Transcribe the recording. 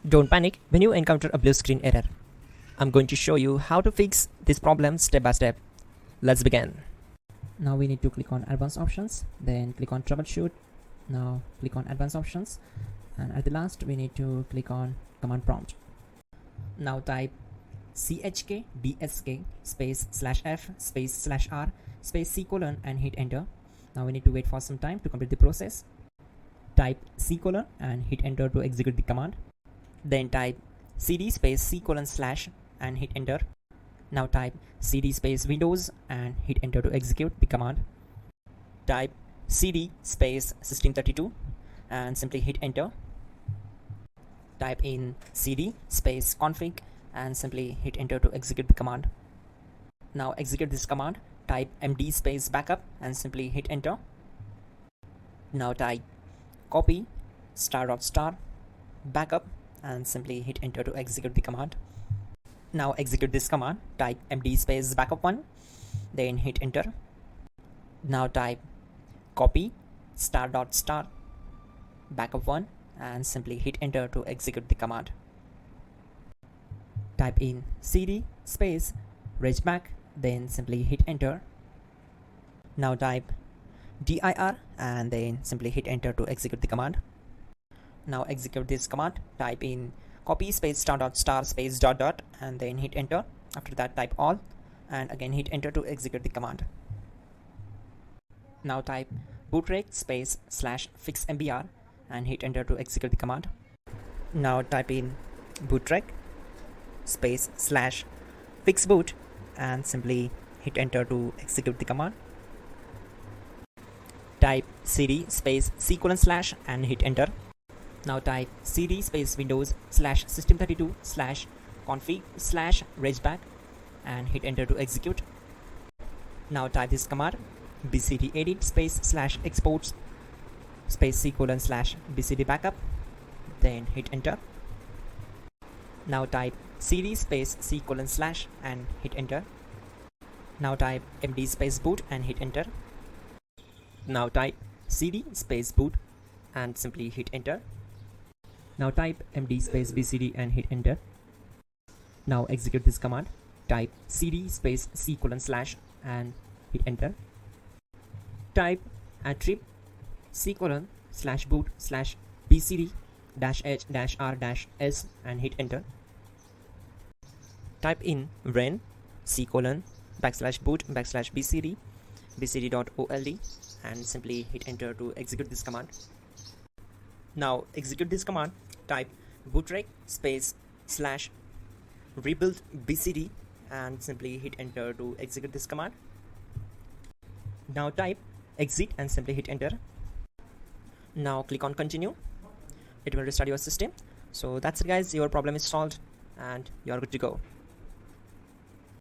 Don't panic when you encounter a blue screen error. I'm going to show you how to fix this problem step by step. Let's begin. Now we need to click on advanced options, then click on troubleshoot. Now click on advanced options, and at the last we need to click on command prompt. Now type chkdsk space /f space /r space c colon and hit enter. Now we need to wait for some time to complete the process. Type c colon and hit enter to execute the command. Then type cd space c colon / and hit enter. Now type cd space windows and hit enter to execute the command. Type cd space system32 and simply hit enter. Type in cd space config and simply hit enter to execute the command. Now execute this command. Type md space backup and simply hit enter. Now type copy ** backup and simply hit enter to execute the command. Now execute this command. Type md space backup1, then hit enter. Now type copy ** backup1 and simply hit enter to execute the command. Type in cd space regback, then simply hit enter. Now type dir and then simply hit enter to execute the command. Now execute this command. Type in copy space ** space ... and then hit enter. After that type all and again hit enter to execute the command. Now type bootrec space /fixmbr and hit enter to execute the command. Now type in bootrec space /fixboot and simply hit enter to execute the command. Type cd space c colon / and hit enter. Now type cd space windows /system32 /config /regback and hit enter to execute. Now type this command bcd edit space /exports space c colon /bcd backup, then hit enter. Now type cd space c colon / and hit enter. Now type md space boot and hit enter. Now type cd space boot and simply hit enter. Now type md space bcd and hit enter. Now execute this command. Type cd space c colon / and hit enter. Type attrib c colon /boot /bcd -h -r -s and hit enter. Type in ren c colon /boot /bcd bcd.old and simply hit enter to execute this command. Now execute this command. Type bootrec space /rebuild bcd and simply hit enter to execute this command. Now type exit and simply hit enter. Now click on continue. It will restart your system. So that's it guys, your problem is solved and you're good to go.